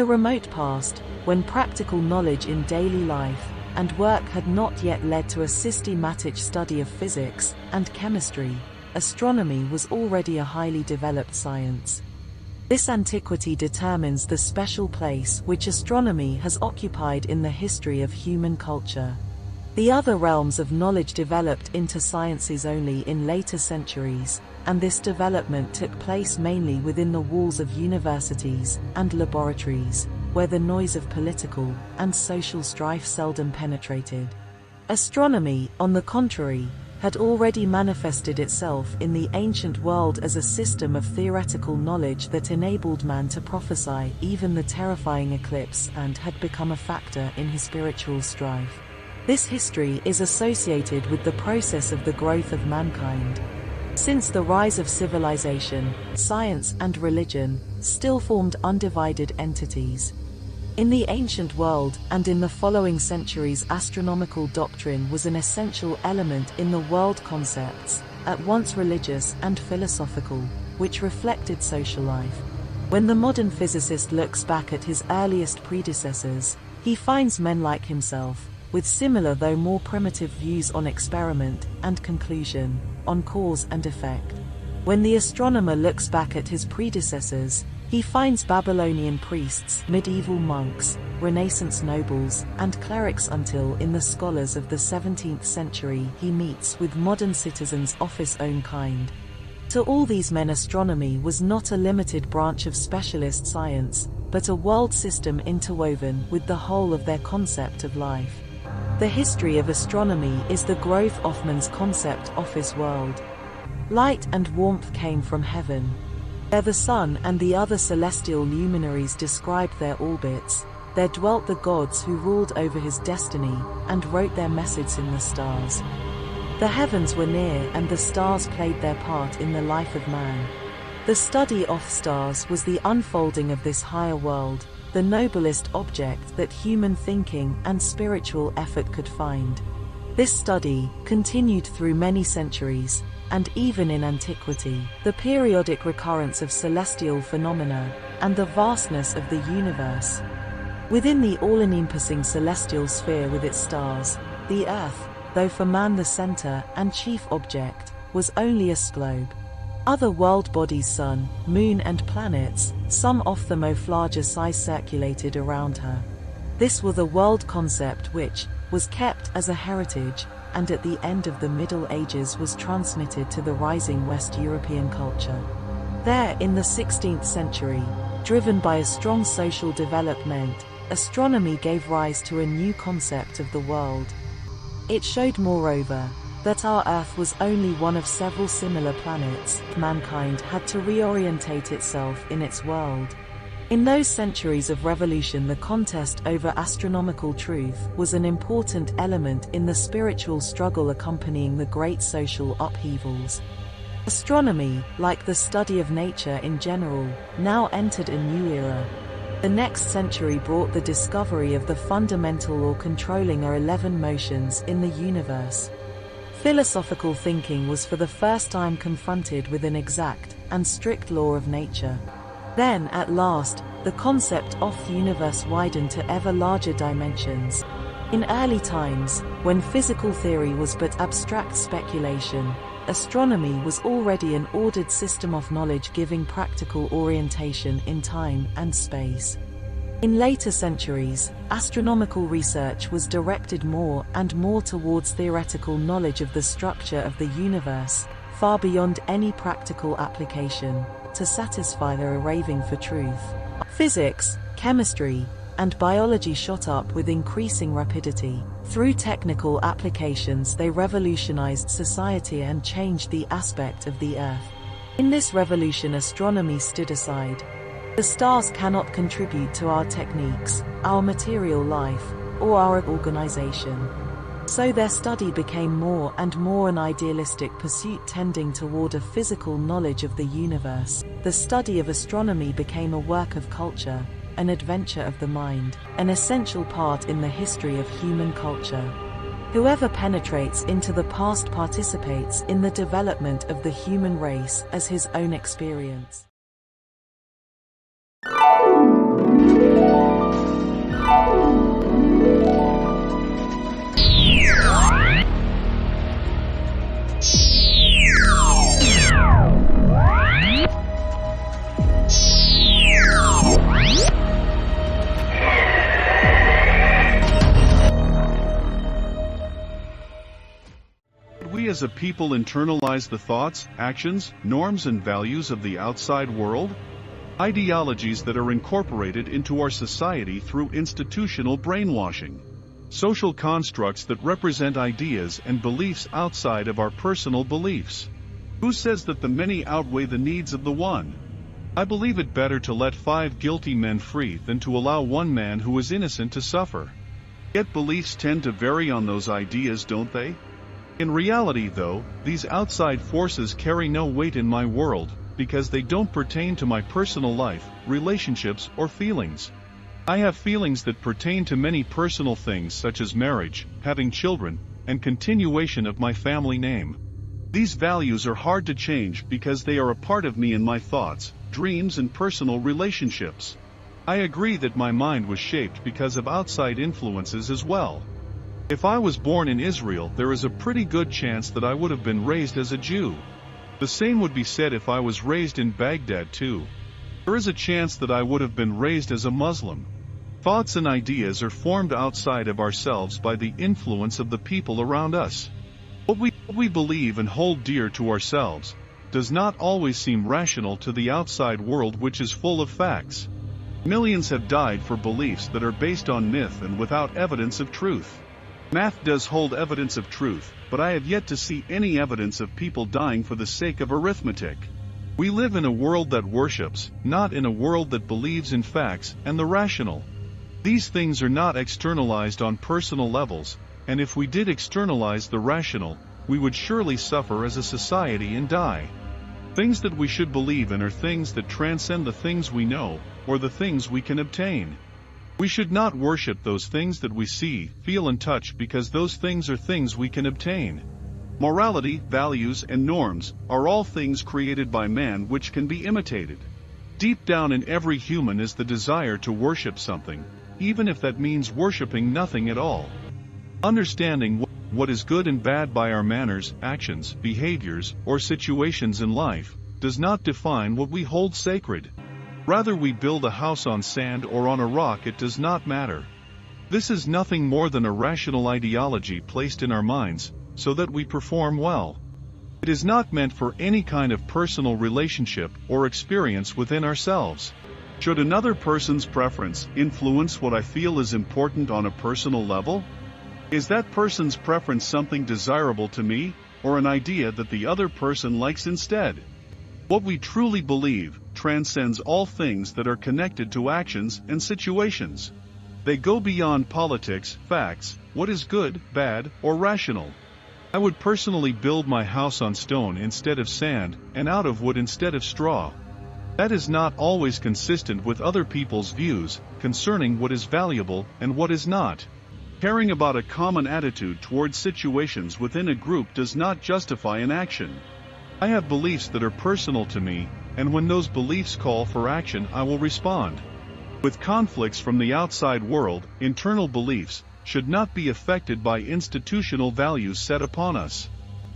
the remote past, when practical knowledge in daily life and work had not yet led to a systematic study of physics and chemistry, astronomy was already a highly developed science. This antiquity determines the special place which astronomy has occupied in the history of human culture. The other realms of knowledge developed into sciences only in later centuries, and this development took place mainly within the walls of universities and laboratories, where the noise of political and social strife seldom penetrated. Astronomy, on the contrary, had already manifested itself in the ancient world as a system of theoretical knowledge that enabled man to prophesy even the terrifying eclipse and had become a factor in his spiritual strife. This history is associated with the process of the growth of mankind. Since the rise of civilization, science and religion still formed undivided entities. In the ancient world and in the following centuries, astronomical doctrine was an essential element in the world concepts, at once religious and philosophical, which reflected social life. When the modern physicist looks back at his earliest predecessors, he finds men like himself, with similar though more primitive views on experiment and conclusion, on cause and effect. When the astronomer looks back at his predecessors, he finds Babylonian priests, medieval monks, Renaissance nobles, and clerics until in the scholars of the 17th century he meets with modern citizens of his own kind. To all these men, astronomy was not a limited branch of specialist science, but a world system interwoven with the whole of their concept of life. The history of astronomy is the growth of man's concept of his world. Light and warmth came from heaven. There the sun and the other celestial luminaries described their orbits. There dwelt the gods who ruled over his destiny and wrote their message in the stars. The heavens were near and the stars played their part in the life of man. The study of stars was the unfolding of this higher world, the noblest object that human thinking and spiritual effort could find. This study continued through many centuries, and even in antiquity, the periodic recurrence of celestial phenomena, and the vastness of the universe. Within the all-encompassing celestial sphere with its stars, the Earth, though for man the center and chief object, was only a globe. Other world bodies, sun, moon and planets, some of them of larger size, circulated around her. This was the world concept which was kept as a heritage, and at the end of the Middle Ages was transmitted to the rising West European culture. There, in the 16th century, driven by a strong social development, astronomy gave rise to a new concept of the world. It showed, moreover, that our Earth was only one of several similar planets. Mankind had to reorientate itself in its world. In those centuries of revolution, the contest over astronomical truth was an important element in the spiritual struggle accompanying the great social upheavals. Astronomy, like the study of nature in general, now entered a new era. The next century brought the discovery of the fundamental or controlling 11 motions in the universe. Philosophical thinking was for the first time confronted with an exact and strict law of nature. Then, at last, the concept of the universe widened to ever larger dimensions. In early times, when physical theory was but abstract speculation, astronomy was already an ordered system of knowledge giving practical orientation in time and space. In later centuries, astronomical research was directed more and more towards theoretical knowledge of the structure of the universe, far beyond any practical application, to satisfy their craving for truth. Physics, chemistry, and biology shot up with increasing rapidity. Through technical applications, they revolutionized society and changed the aspect of the Earth. In this revolution, astronomy stood aside. The stars cannot contribute to our techniques, our material life, or our organization. So their study became more and more an idealistic pursuit tending toward a physical knowledge of the universe. The study of astronomy became a work of culture, an adventure of the mind, an essential part in the history of human culture. Whoever penetrates into the past participates in the development of the human race as his own experience. as a people internalize the thoughts, actions, norms and values of the outside world? Ideologies that are incorporated into our society through institutional brainwashing. Social constructs that represent ideas and beliefs outside of our personal beliefs. Who says that the many outweigh the needs of the one? I believe it better to let 5 guilty men free than to allow one man who is innocent to suffer. Yet beliefs tend to vary on those ideas, don't they? In reality, though, these outside forces carry no weight in my world, because they don't pertain to my personal life, relationships, or feelings. I have feelings that pertain to many personal things such as marriage, having children, and continuation of my family name. These values are hard to change because they are a part of me in my thoughts, dreams and personal relationships. I agree that my mind was shaped because of outside influences as well. If I was born in Israel, there is a pretty good chance that I would have been raised as a Jew. The same would be said if I was raised in Baghdad too. There is a chance that I would have been raised as a Muslim. Thoughts and ideas are formed outside of ourselves by the influence of the people around us. What we believe and hold dear to ourselves does not always seem rational to the outside world, which is full of facts. Millions have died for beliefs that are based on myth and without evidence of truth. Math does hold evidence of truth, but I have yet to see any evidence of people dying for the sake of arithmetic. We live in a world that worships, not in a world that believes in facts and the rational. These things are not externalized on personal levels, and if we did externalize the rational, we would surely suffer as a society and die. Things that we should believe in are things that transcend the things we know, or the things we can obtain. We should not worship those things that we see, feel and touch because those things are things we can obtain. Morality, values, and norms are all things created by man which can be imitated. Deep down in every human is the desire to worship something, even if that means worshiping nothing at all. Understanding what is good and bad by our manners, actions, behaviors, or situations in life does not define what we hold sacred. Whether we build a house on sand or on a rock, it does not matter. This is nothing more than a rational ideology placed in our minds, so that we perform well. It is not meant for any kind of personal relationship or experience within ourselves. Should another person's preference influence what I feel is important on a personal level? Is that person's preference something desirable to me, or an idea that the other person likes instead? What we truly believe transcends all things that are connected to actions and situations. They go beyond politics, facts, what is good, bad, or rational. I would personally build my house on stone instead of sand, and out of wood instead of straw. That is not always consistent with other people's views concerning what is valuable and what is not. Caring about a common attitude towards situations within a group does not justify an action. I have beliefs that are personal to me, and when those beliefs call for action, I will respond. With conflicts from the outside world, internal beliefs should not be affected by institutional values set upon us.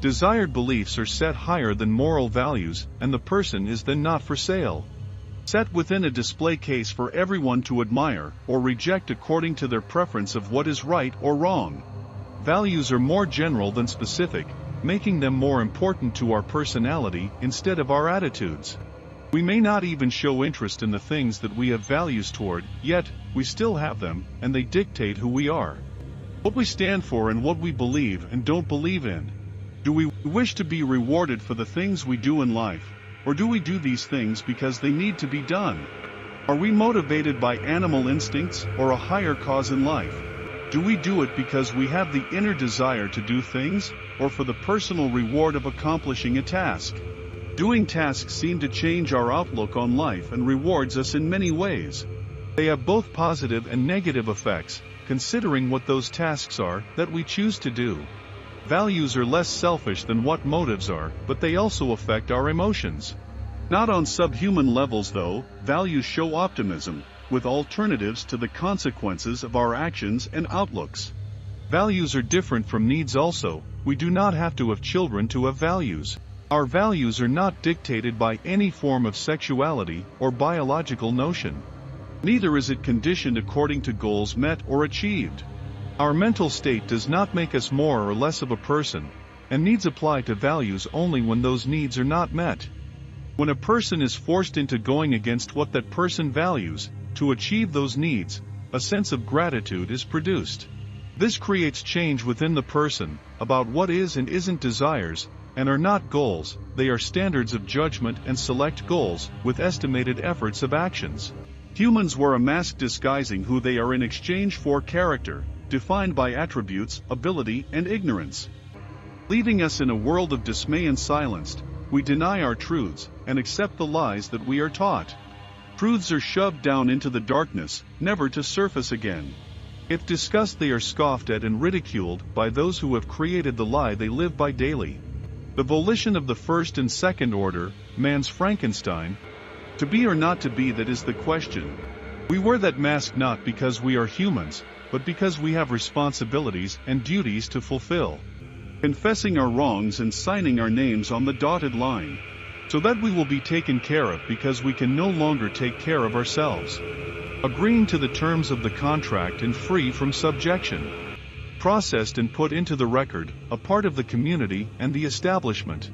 Desired beliefs are set higher than moral values, and the person is then not for sale. Set within a display case for everyone to admire or reject according to their preference of what is right or wrong. Values are more general than specific, making them more important to our personality instead of our attitudes. We may not even show interest in the things that we have values toward, yet we still have them, and they dictate who we are. What we stand for and what we believe and don't believe in. Do we wish to be rewarded for the things we do in life, or do we do these things because they need to be done? Are we motivated by animal instincts or a higher cause in life? Do we do it because we have the inner desire to do things, or for the personal reward of accomplishing a task? Doing tasks seem to change our outlook on life and rewards us in many ways. They have both positive and negative effects, considering what those tasks are that we choose to do. Values are less selfish than what motives are, but they also affect our emotions. Not on subhuman levels though, values show optimism, with alternatives to the consequences of our actions and outlooks. Values are different from needs also. We do not have to have children to have values. Our values are not dictated by any form of sexuality or biological notion. Neither is it conditioned according to goals met or achieved. Our mental state does not make us more or less of a person. and needs apply to values only when those needs are not met. When a person is forced into going against what that person values, to achieve those needs, a sense of gratitude is produced. This creates change within the person, about what is and isn't desires, and are not goals, they are standards of judgment and select goals, with estimated efforts of actions. Humans wear a mask disguising who they are in exchange for character, defined by attributes, ability, and ignorance. Leaving us in a world of dismay and silenced, we deny our truths, and accept the lies that we are taught. Truths are shoved down into the darkness, never to surface again. If discussed, they are scoffed at and ridiculed by those who have created the lie they live by daily. The volition of the first and second order, man's Frankenstein, to be or not to be, that is the question. We wear that mask not because we are humans, but because we have responsibilities and duties to fulfill. Confessing our wrongs and signing our names on the dotted line, so that we will be taken care of because we can no longer take care of ourselves. Agreeing to the terms of the contract and free from subjection. Processed and put into the record, a part of the community and the establishment.